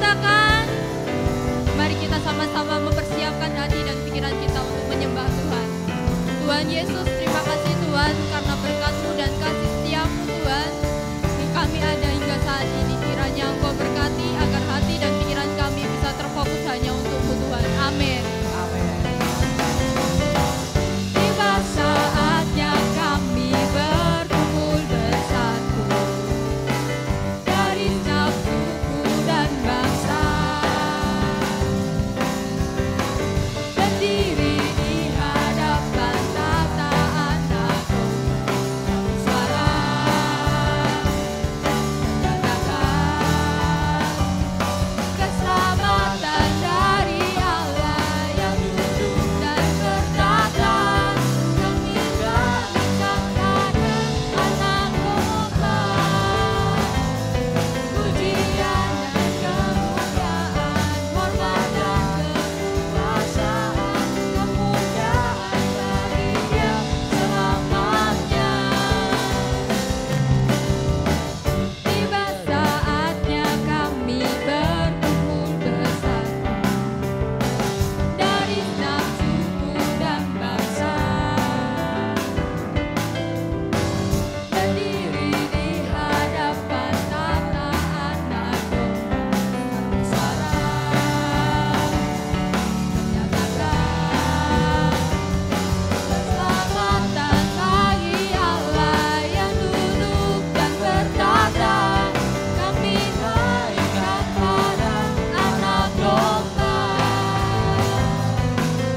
katakan, mari kita sama-sama mempersiapkan hati dan pikiran kita untuk menyembah Tuhan. Tuhan Yesus, terima kasih Tuhan karena berkat-Mu dan kasih setia-Mu Tuhan. Kami ada hingga saat ini, kiranya Engkau berkati agar hati dan pikiran kami bisa terfokus hanya untuk-Mu Tuhan. Amin. Tiba saatnya kami berkumpul bersatu dari setiap suku dan bangsa, berdiri di hadapan tataan Aku, suara menyatakan keselamatan dari Allah yang duduk dan bertata. Kami berikan pada anak domba pujian dan kemuliaan, hormat dan kekuasaan, kemuliaan bagi Dia selamanya. Tiba saatnya kami berkumpul bersatu dari setiap suku dan bangsa, berdiri di hadapan tataan Anak Domba, suara menyatakan keselamatan bagi Allah yang duduk dan bertata. Kami berikan pada Anak Domba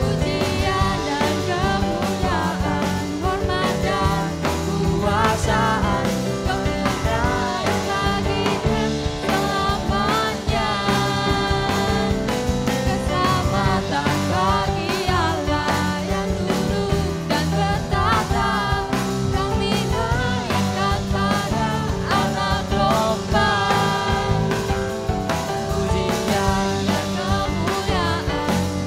pujian dan kemuliaan, hormat dan kekuasaan, kemuliaan bagi Dia selamanya. Keselamatan bagi Allah yang duduk dan bertata. Kami berikan pada Anak Domba pujian dan kemuliaan,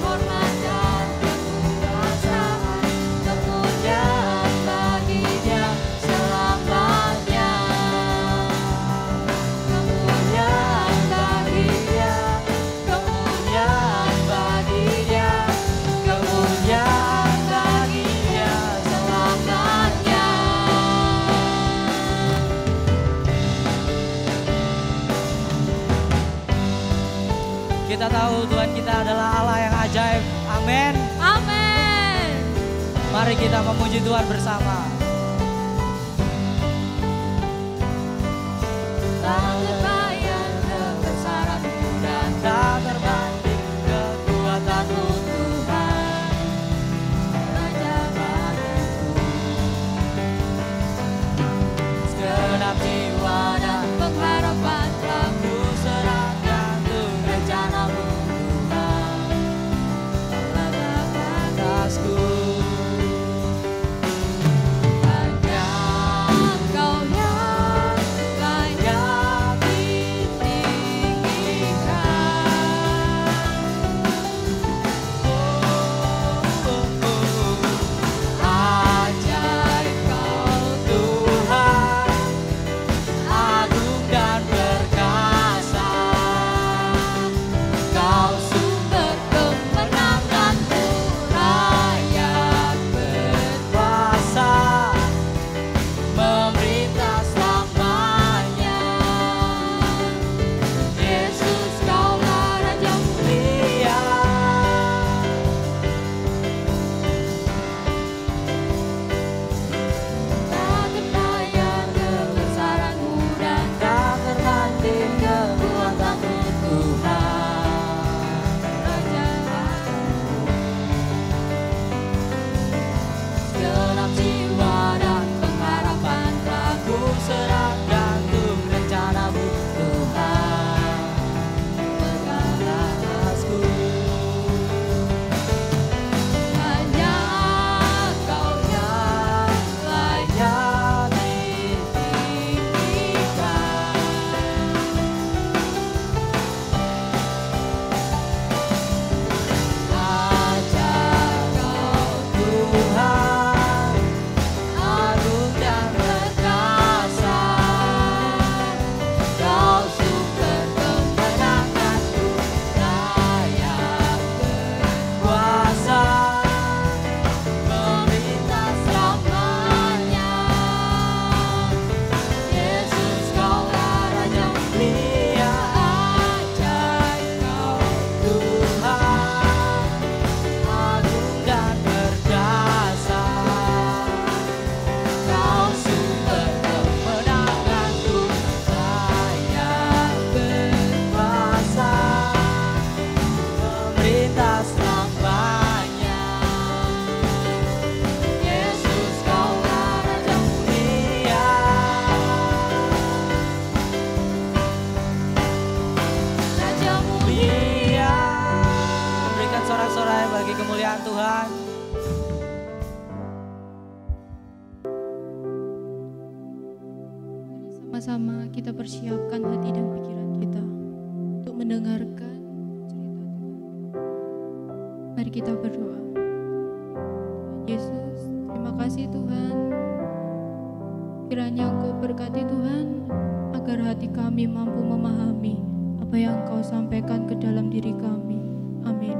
hormat dan kekuasaan, kemuliaan bagi Dia selamanya. Kemuliaan bagi Dia, kemuliaan bagi Dia, kemuliaan bagi Dia selamanya. Kita tahu Tuhan kita adalah Allah yang ajaib. Amin. Amin. Mari kita memuji Tuhan bersama. Tak terbayang kebesaran-Mu dan Tak terbanding kekuatan-Mu Tuhan, Raja bagiku. Segenap jiwa dan pengharapan telah ku serahkan untuk rencana-Mu Tuhan, Allah Bapa atasku. sama-sama kita persiapkan hati dan pikiran kita untuk mendengarkan cerita Tuhan. Mari kita berdoa. Tuhan Yesus, terima kasih Tuhan. Kiranya Engkau berkati Tuhan, agar hati kami mampu memahami apa yang Engkau sampaikan ke dalam diri kami. Amin.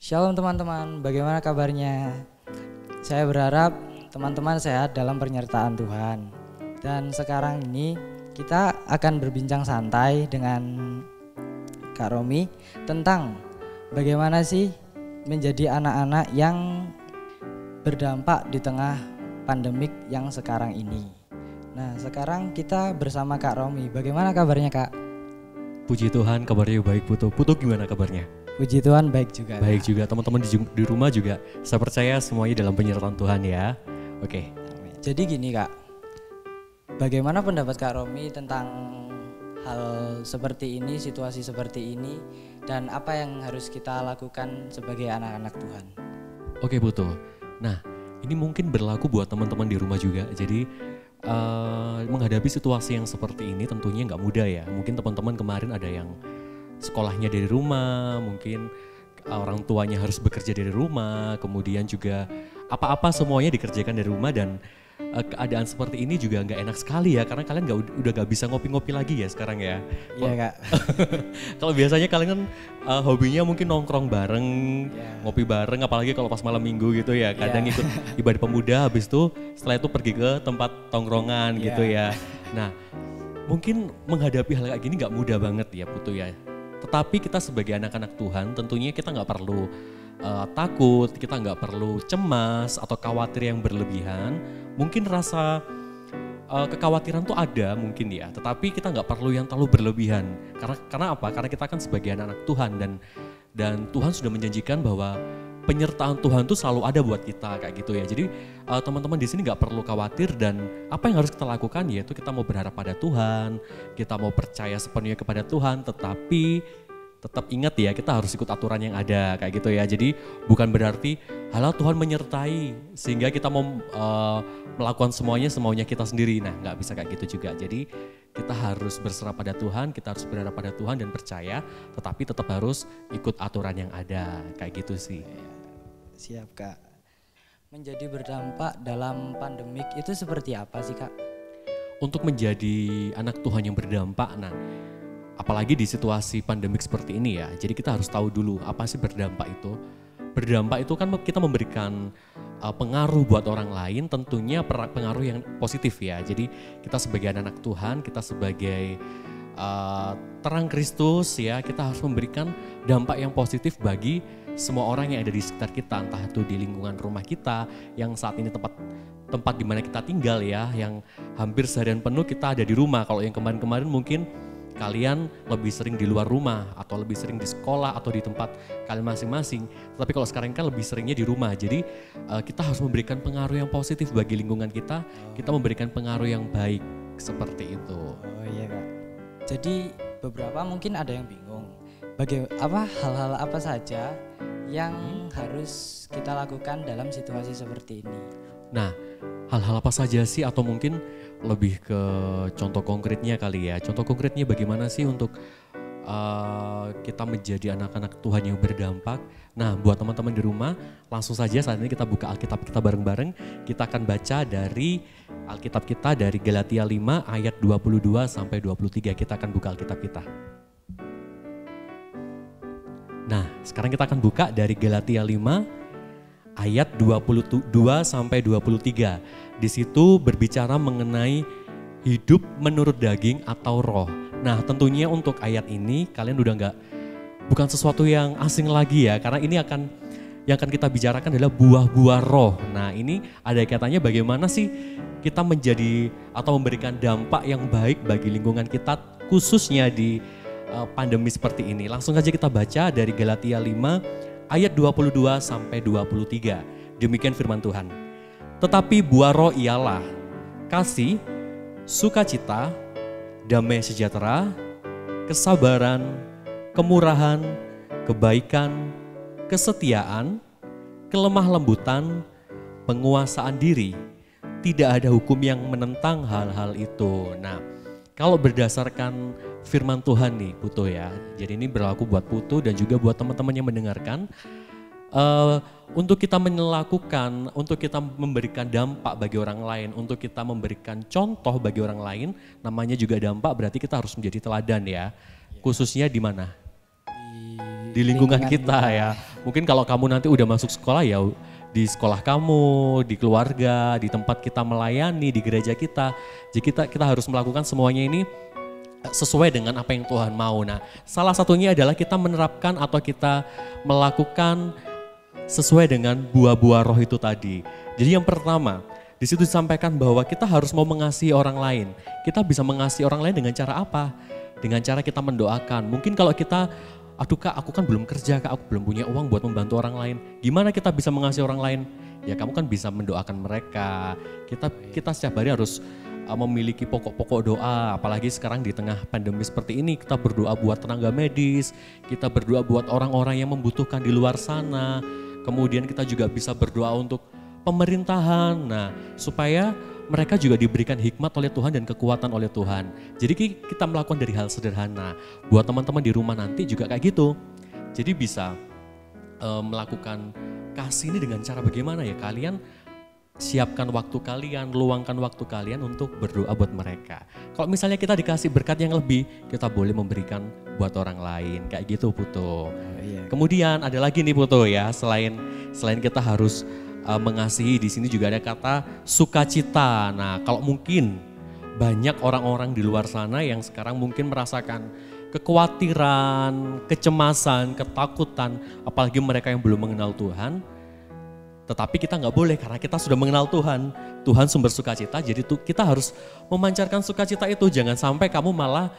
Shalom teman-teman, bagaimana kabarnya? Saya berharap teman-teman sehat dalam penyertaan Tuhan. Dan sekarang ini kita akan berbincang santai dengan Kak Romi tentang bagaimana sih menjadi anak-anak yang berdampak di tengah pandemik yang sekarang ini. Nah, sekarang kita bersama Kak Romi. Bagaimana kabarnya, Kak? Puji Tuhan, kabarnya baik. Putu gimana kabarnya? Puji Tuhan baik juga. Baik juga, teman-teman di rumah juga. Saya percaya semuanya dalam penyertaan Tuhan ya. Oke. Jadi gini Kak, bagaimana pendapat Kak Romi tentang hal seperti ini, situasi seperti ini, dan apa yang harus kita lakukan sebagai anak-anak Tuhan? Oke Putu, nah ini mungkin berlaku buat teman-teman di rumah juga. Jadi menghadapi situasi yang seperti ini tentunya nggak mudah ya. Mungkin teman-teman kemarin ada yang sekolahnya dari rumah, mungkin orang tuanya harus bekerja dari rumah, kemudian juga apa-apa semuanya dikerjakan dari rumah, dan keadaan seperti ini juga nggak enak sekali ya, karena kalian udah nggak bisa ngopi-ngopi lagi ya sekarang ya. Iya Kak. Kalau biasanya kalian kan hobinya mungkin nongkrong bareng, ngopi bareng, apalagi kalau pas malam minggu gitu ya. Kadang ikut ibadah pemuda, habis itu setelah itu pergi ke tempat tongkrongan gitu ya. Nah, mungkin menghadapi hal kayak gini nggak mudah banget ya Putu ya. Tetapi kita sebagai anak-anak Tuhan tentunya kita nggak perlu takut, kita nggak perlu cemas atau khawatir yang berlebihan. Mungkin rasa kekhawatiran tuh ada mungkin ya, tetapi kita nggak perlu yang terlalu berlebihan. Karena apa? Karena kita kan sebagai anak-anak Tuhan, dan Tuhan sudah menjanjikan bahwa penyertaan Tuhan tuh selalu ada buat kita kayak gitu ya. Jadi teman-teman di sini nggak perlu khawatir, dan apa yang harus kita lakukan yaitu kita mau berharap pada Tuhan, kita mau percaya sepenuhnya kepada Tuhan, tetapi tetap ingat ya, kita harus ikut aturan yang ada kayak gitu ya. Jadi bukan berarti halah Tuhan menyertai sehingga kita mau melakukan semaunya kita sendiri. Nah, nggak bisa kayak gitu juga. Jadi kita harus berserah pada Tuhan, kita harus berharap pada Tuhan dan percaya, tetapi tetap harus ikut aturan yang ada kayak gitu sih. Siap Kak. Menjadi berdampak dalam pandemik itu seperti apa sih Kak? Untuk menjadi anak Tuhan yang berdampak, nah apalagi di situasi pandemik seperti ini ya, jadi kita harus tahu dulu apa sih berdampak itu. Berdampak itu kan kita memberikan pengaruh buat orang lain, tentunya pengaruh yang positif ya. Jadi kita sebagai anak Tuhan, kita sebagai terang Kristus ya, kita harus memberikan dampak yang positif bagi semua orang yang ada di sekitar kita, entah itu di lingkungan rumah kita yang saat ini tempat di mana kita tinggal ya, yang hampir seharian penuh kita ada di rumah. Kalau yang kemarin-kemarin mungkin kalian lebih sering di luar rumah atau lebih sering di sekolah atau di tempat kalian masing-masing. Tapi kalau sekarang kan lebih seringnya di rumah. Jadi kita harus memberikan pengaruh yang positif bagi lingkungan kita. Kita memberikan pengaruh yang baik seperti itu. Oh iya Kak. Jadi beberapa mungkin ada yang bingung. Hal-hal apa saja yang harus kita lakukan dalam situasi seperti ini? Nah, hal-hal apa saja sih, atau mungkin lebih ke contoh konkretnya kali ya. Contoh konkretnya bagaimana sih untuk kita menjadi anak-anak Tuhan yang berdampak. Nah, buat teman-teman di rumah, langsung saja saat ini kita buka Alkitab kita bareng-bareng. Kita akan baca dari Alkitab kita dari Galatia 5 ayat 22 sampai 23. Kita akan buka Alkitab kita. Nah, sekarang kita akan buka dari Galatia 5 ayat 22 sampai 23. Di situ berbicara mengenai hidup menurut daging atau roh. Nah, tentunya untuk ayat ini kalian udah bukan sesuatu yang asing lagi ya, karena ini yang akan kita bicarakan adalah buah-buah roh. Nah, ini ada kaitannya bagaimana sih kita menjadi atau memberikan dampak yang baik bagi lingkungan kita, khususnya di pandemi seperti ini. Langsung saja kita baca dari Galatia 5 ayat 22 sampai 23. Demikian firman Tuhan. Tetapi buah roh ialah kasih, sukacita, damai sejahtera, kesabaran, kemurahan, kebaikan, kesetiaan, kelemah lembutan, penguasaan diri. Tidak ada hukum yang menentang hal-hal itu. Nah, kalau berdasarkan firman Tuhan nih Putu ya, jadi ini berlaku buat Putu dan juga buat teman-teman yang mendengarkan. Untuk kita melakukan, untuk kita memberikan dampak bagi orang lain, untuk kita memberikan contoh bagi orang lain, namanya juga dampak, berarti kita harus menjadi teladan ya. Khususnya di mana? Di lingkungan kita ya. Mungkin kalau kamu nanti udah masuk sekolah ya, di sekolah kamu, di keluarga, di tempat kita melayani, di gereja kita. Jadi kita harus melakukan semuanya ini sesuai dengan apa yang Tuhan mau. Nah, salah satunya adalah kita menerapkan atau kita melakukan sesuai dengan buah-buah roh itu tadi. Jadi yang pertama, di situ disampaikan bahwa kita harus mau mengasihi orang lain. Kita bisa mengasihi orang lain dengan cara apa? Dengan cara kita mendoakan. Mungkin kalau kita, aduh Kak, aku kan belum kerja Kak, aku belum punya uang buat membantu orang lain. Gimana kita bisa mengasihi orang lain? Ya kamu kan bisa mendoakan mereka. Kita setiap hari harus memiliki pokok-pokok doa, apalagi sekarang di tengah pandemi seperti ini, kita berdoa buat tenaga medis, kita berdoa buat orang-orang yang membutuhkan di luar sana, kemudian kita juga bisa berdoa untuk pemerintahan, nah supaya mereka juga diberikan hikmat oleh Tuhan dan kekuatan oleh Tuhan. Jadi kita melakukan dari hal sederhana. Buat teman-teman di rumah nanti juga kayak gitu. Jadi bisa melakukan kasih ini dengan cara bagaimana ya? Kalian siapkan waktu kalian, luangkan waktu kalian untuk berdoa buat mereka. Kalau misalnya kita dikasih berkat yang lebih, kita boleh memberikan buat orang lain. Kayak gitu Putu. Kemudian ada lagi nih Putu ya, selain kita harus mengasihi, di sini juga ada kata sukacita. Nah, kalau mungkin banyak orang-orang di luar sana yang sekarang mungkin merasakan kekhawatiran, kecemasan, ketakutan, apalagi mereka yang belum mengenal Tuhan. Tetapi kita nggak boleh karena kita sudah mengenal Tuhan. Tuhan sumber sukacita, jadi kita harus memancarkan sukacita itu. Jangan sampai kamu malah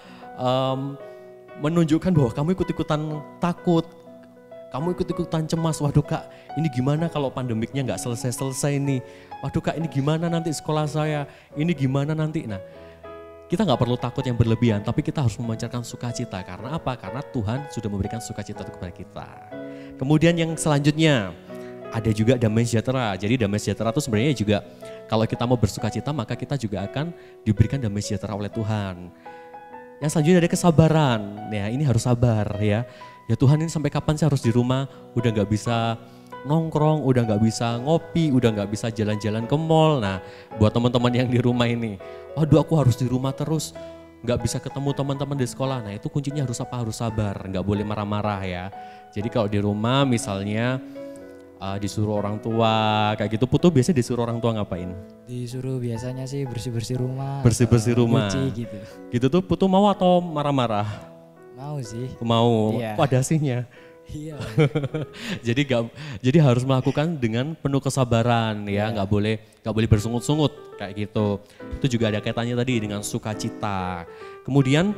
menunjukkan bahwa kamu ikut-ikutan takut, kamu ikut-ikutan cemas. Waduh Kak, ini gimana kalau pandemiknya nggak selesai-selesai nih. Waduh Kak, ini gimana nanti sekolah saya, ini gimana nanti. Nah, kita nggak perlu takut yang berlebihan, tapi kita harus memancarkan sukacita. Karena apa? Karena Tuhan sudah memberikan sukacita itu kepada kita. Kemudian yang selanjutnya, ada juga damai sejahtera. Jadi damai sejahtera itu sebenarnya juga kalau kita mau bersukacita maka kita juga akan diberikan damai sejahtera oleh Tuhan. Yang selanjutnya ada kesabaran. Ya ini harus sabar ya. Ya Tuhan, ini sampai kapan sih harus di rumah? Udah gak bisa nongkrong, udah gak bisa ngopi, udah gak bisa jalan-jalan ke mall. Nah buat teman-teman yang di rumah ini, waduh aku harus di rumah terus, gak bisa ketemu teman-teman di sekolah. Nah itu kuncinya harus apa? Harus sabar, gak boleh marah-marah ya. Jadi kalau di rumah misalnya disuruh orang tua kayak gitu, Putu biasanya disuruh orang tua ngapain? Disuruh biasanya sih bersih-bersih rumah. Bersih-bersih rumah. Nyuci gitu. Gitu tuh Putu mau atau marah-marah? Mau sih. Mau. Iya. Kok ada sihnya? Iya. jadi harus melakukan dengan penuh kesabaran ya, nggak boleh bersungut-sungut kayak gitu. Itu juga ada kaitannya tadi dengan sukacita. Kemudian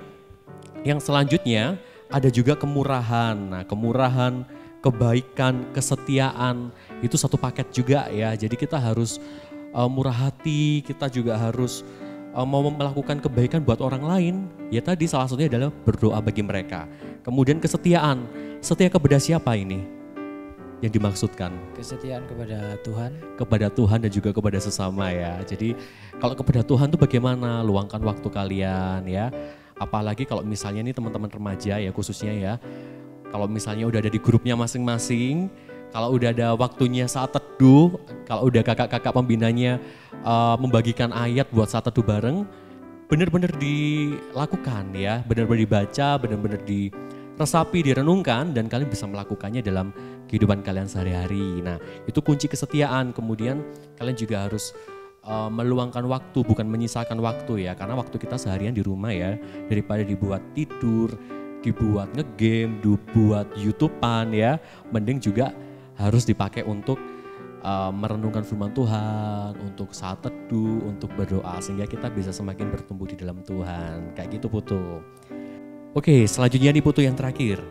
yang selanjutnya ada juga kemurahan. Nah, kemurahan, kebaikan, kesetiaan itu satu paket juga ya. Jadi kita harus murah hati, kita juga harus mau melakukan kebaikan buat orang lain. Ya tadi salah satunya adalah berdoa bagi mereka. Kemudian kesetiaan, setia kepada siapa ini yang dimaksudkan? Kesetiaan kepada Tuhan. Kepada Tuhan dan juga kepada sesama ya. Jadi kalau kepada Tuhan tuh bagaimana? Luangkan waktu kalian ya. Apalagi kalau misalnya nih teman-teman remaja ya khususnya ya. Kalau misalnya udah ada di grupnya masing-masing, kalau udah ada waktunya saat teduh, kalau udah kakak-kakak pembinanya membagikan ayat buat saat teduh bareng, benar-benar dilakukan ya, benar-benar dibaca, benar-benar diresapi, direnungkan, dan kalian bisa melakukannya dalam kehidupan kalian sehari-hari. Nah itu kunci kesetiaan. Kemudian kalian juga harus meluangkan waktu, bukan menyisakan waktu ya, karena waktu kita seharian di rumah ya, daripada dibuat tidur, dibuat ngegame, dibuat YouTubean ya, mending juga harus dipakai untuk merenungkan firman Tuhan, untuk saat teduh, untuk berdoa, sehingga kita bisa semakin bertumbuh di dalam Tuhan. Kayak gitu Putu. Oke, selanjutnya nih Putu yang terakhir.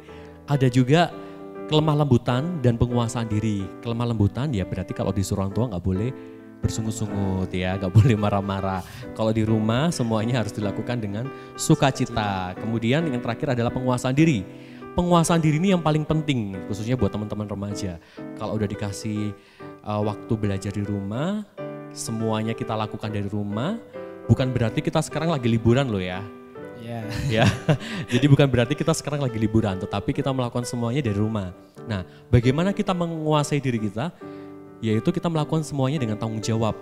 Ada juga kelemah lembutan dan penguasaan diri. Kelemah lembutan ya berarti kalau disuruh orang tua gak boleh bersungut-sungut ya, gak boleh marah-marah. Kalau di rumah semuanya harus dilakukan dengan sukacita. Kemudian yang terakhir adalah penguasaan diri. Penguasaan diri ini yang paling penting khususnya buat teman-teman remaja. Kalau udah dikasih waktu belajar di rumah, semuanya kita lakukan dari rumah, bukan berarti kita sekarang lagi liburan loh ya. Iya. Ya, jadi bukan berarti kita sekarang lagi liburan, tetapi kita melakukan semuanya dari rumah. Nah, bagaimana kita menguasai diri kita? Yaitu kita melakukan semuanya dengan tanggung jawab.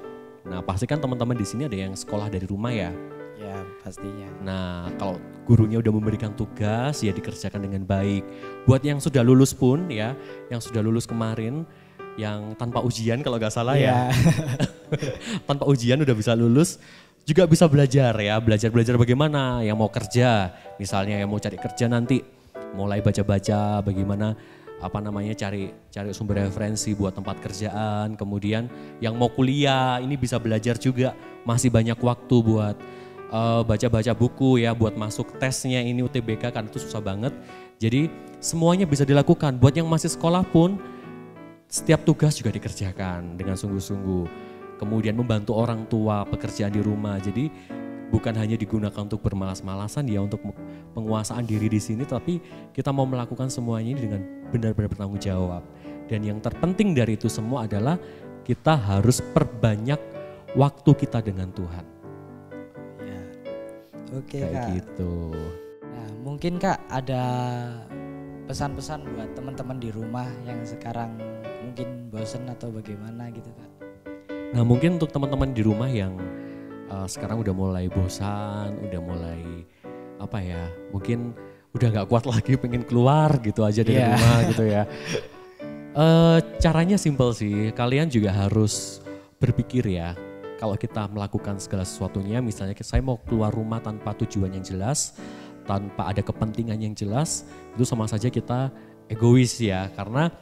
Nah, pastikan teman-teman di sini ada yang sekolah dari rumah ya. Ya, pastinya. Nah, kalau gurunya udah memberikan tugas ya dikerjakan dengan baik. Buat yang sudah lulus pun ya, yang sudah lulus kemarin, yang tanpa ujian kalau nggak salah ya. Tanpa ujian udah bisa lulus, juga bisa belajar ya, belajar bagaimana yang mau kerja, misalnya yang mau cari kerja nanti, mulai baca-baca bagaimana cari sumber referensi buat tempat kerjaan. Kemudian yang mau kuliah ini bisa belajar juga, masih banyak waktu buat baca-baca buku ya, buat masuk tesnya ini UTBK kan itu susah banget. Jadi semuanya bisa dilakukan. Buat yang masih sekolah pun setiap tugas juga dikerjakan dengan sungguh-sungguh. Kemudian membantu orang tua pekerjaan di rumah. Jadi bukan hanya digunakan untuk bermalas-malasan ya, untuk penguasaan diri di sini, tapi kita mau melakukan semuanya ini dengan benar-benar bertanggung jawab. Dan yang terpenting dari itu semua adalah kita harus perbanyak waktu kita dengan Tuhan. Ya. Oke Kayak Kak. gitu. Nah, mungkin Kak ada pesan-pesan buat teman-teman di rumah yang sekarang mungkin bosen atau bagaimana gitu Kak. Nah mungkin untuk teman-teman di rumah yang sekarang udah mulai bosan, udah mulai mungkin udah gak kuat lagi pengen keluar gitu aja dari rumah gitu ya. Caranya simpel sih, kalian juga harus berpikir ya. Kalau kita melakukan segala sesuatunya, misalnya saya mau keluar rumah tanpa tujuan yang jelas, tanpa ada kepentingan yang jelas, itu sama saja kita egois ya. Karena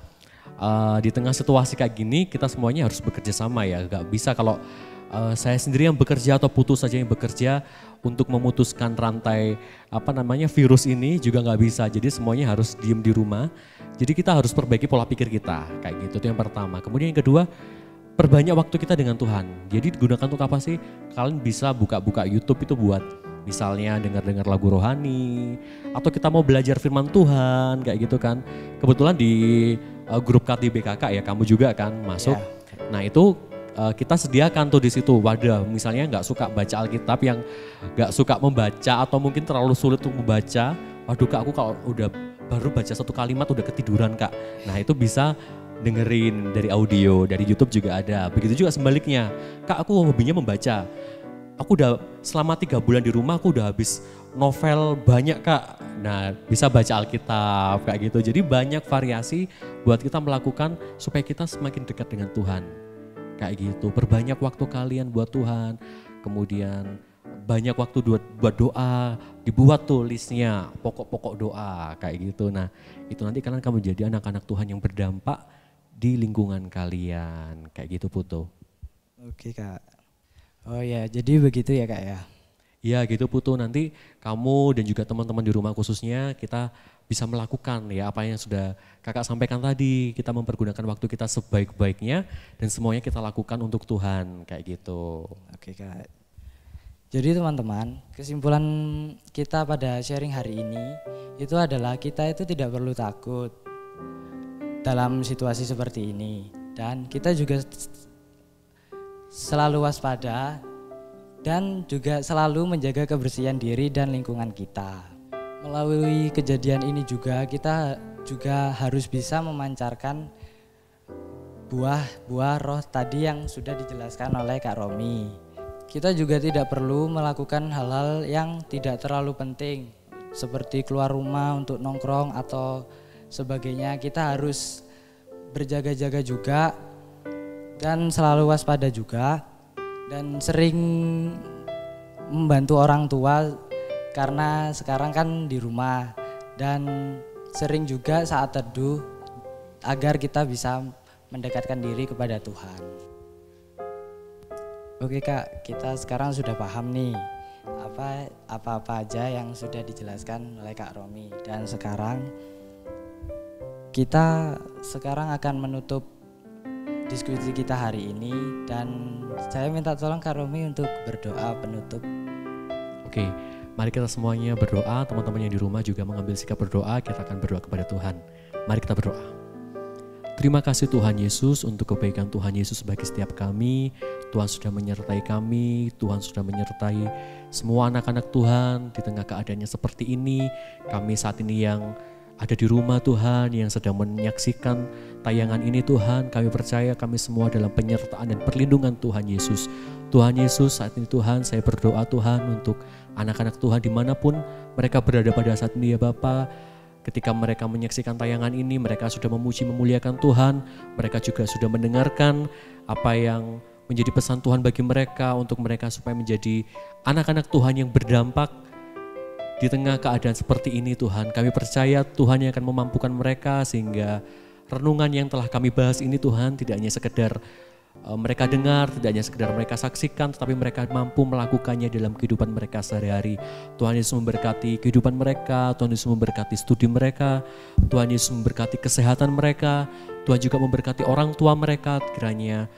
di tengah situasi kayak gini kita semuanya harus bekerja sama ya. Gak bisa kalau saya sendiri yang bekerja atau putus saja yang bekerja untuk memutuskan rantai virus ini juga nggak bisa. Jadi semuanya harus diem di rumah. Jadi kita harus perbaiki pola pikir kita kayak gitu. Itu yang pertama. Kemudian yang kedua, perbanyak waktu kita dengan Tuhan. Jadi digunakan untuk apa sih? Kalian bisa buka-buka YouTube itu buat misalnya dengar-dengar lagu rohani atau kita mau belajar firman Tuhan kayak gitu kan. Kebetulan di grup KTBKK ya kamu juga kan masuk. Yeah. Nah itu kita sediakan tuh di situ wadah, misalnya nggak suka baca Alkitab, yang nggak suka membaca atau mungkin terlalu sulit untuk membaca, waduh Kak aku kalau udah baru baca satu kalimat udah ketiduran Kak. Nah itu bisa dengerin dari audio, dari YouTube juga ada. Begitu juga sebaliknya, Kak aku hobinya membaca, aku udah selama 3 bulan di rumah aku udah habis novel banyak Kak. Nah bisa baca Alkitab kayak gitu. Jadi banyak variasi buat kita melakukan supaya kita semakin dekat dengan Tuhan. Kayak gitu, perbanyak waktu kalian buat Tuhan, kemudian banyak waktu buat doa, dibuat tuh listnya, pokok-pokok doa kayak gitu. Nah itu nanti kalian akan menjadi anak-anak Tuhan yang berdampak di lingkungan kalian, kayak gitu Putu. Oke Kak, oh ya jadi begitu ya Kak ya? Iya gitu Putu, nanti kamu dan juga teman-teman di rumah khususnya kita bisa melakukan ya apa yang sudah kakak sampaikan tadi. Kita mempergunakan waktu kita sebaik-baiknya dan semuanya kita lakukan untuk Tuhan kayak gitu. Oke Kak. Jadi teman-teman, kesimpulan kita pada sharing hari ini itu adalah kita itu tidak perlu takut dalam situasi seperti ini. Dan kita juga selalu waspada dan juga selalu menjaga kebersihan diri dan lingkungan kita. Melalui kejadian ini juga kita juga harus bisa memancarkan buah-buah roh tadi yang sudah dijelaskan oleh Kak Romi. Kita juga tidak perlu melakukan hal-hal yang tidak terlalu penting seperti keluar rumah untuk nongkrong atau sebagainya. Kita harus berjaga-jaga juga dan selalu waspada juga dan sering membantu orang tua karena sekarang kan di rumah, dan sering juga saat teduh agar kita bisa mendekatkan diri kepada Tuhan. Oke Kak, kita sekarang sudah paham nih apa-apa aja yang sudah dijelaskan oleh Kak Romi, dan kita sekarang akan menutup diskusi kita hari ini, dan saya minta tolong Kak Romi untuk berdoa penutup. Oke. Mari kita semuanya berdoa, teman-teman yang di rumah juga mengambil sikap berdoa, kita akan berdoa kepada Tuhan. Mari kita berdoa. Terima kasih Tuhan Yesus untuk kebaikan Tuhan Yesus bagi setiap kami. Tuhan sudah menyertai kami, Tuhan sudah menyertai semua anak-anak Tuhan di tengah keadaannya seperti ini. Kami saat ini yang ada di rumah Tuhan, yang sedang menyaksikan tayangan ini Tuhan, kami percaya kami semua dalam penyertaan dan perlindungan Tuhan Yesus. Tuhan Yesus, saat ini Tuhan saya berdoa Tuhan untuk anak-anak Tuhan dimanapun mereka berada pada saat ini ya Bapa. Ketika mereka menyaksikan tayangan ini, mereka sudah memuji memuliakan Tuhan, mereka juga sudah mendengarkan apa yang menjadi pesan Tuhan bagi mereka, untuk mereka supaya menjadi anak-anak Tuhan yang berdampak di tengah keadaan seperti ini Tuhan. Kami percaya Tuhan yang akan memampukan mereka sehingga renungan yang telah kami bahas ini Tuhan tidak hanya sekedar mereka dengar, tidak hanya sekedar mereka saksikan, tetapi mereka mampu melakukannya dalam kehidupan mereka sehari-hari. Tuhan Yesus memberkati kehidupan mereka, Tuhan Yesus memberkati studi mereka, Tuhan Yesus memberkati kesehatan mereka, Tuhan juga memberkati orang tua mereka, kiranya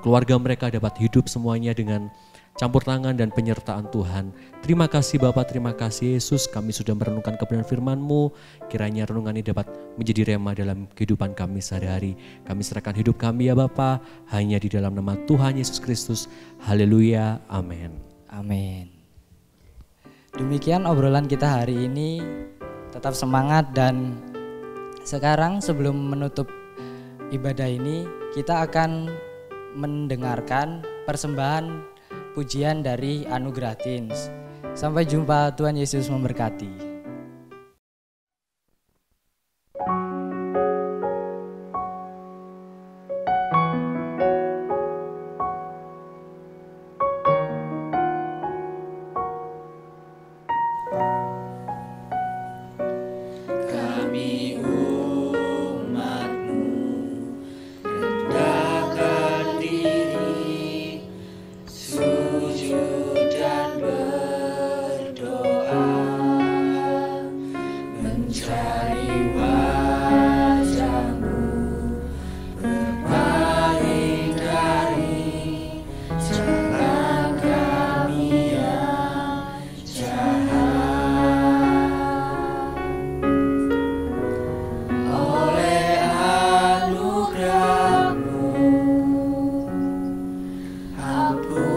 keluarga mereka dapat hidup semuanya dengan campur tangan dan penyertaan Tuhan. Terima kasih Bapa, terima kasih Yesus, kami sudah merenungkan kebenaran firman-Mu. Kiranya renungan ini dapat menjadi rema dalam kehidupan kami sehari-hari. Kami serahkan hidup kami ya Bapa, hanya di dalam nama Tuhan Yesus Kristus. Haleluya, amin. Amin. Demikian obrolan kita hari ini. Tetap semangat, dan sekarang sebelum menutup ibadah ini, kita akan mendengarkan persembahan pujian dari Anugerah Teens. Sampai jumpa, Tuhan Yesus memberkati. Ampun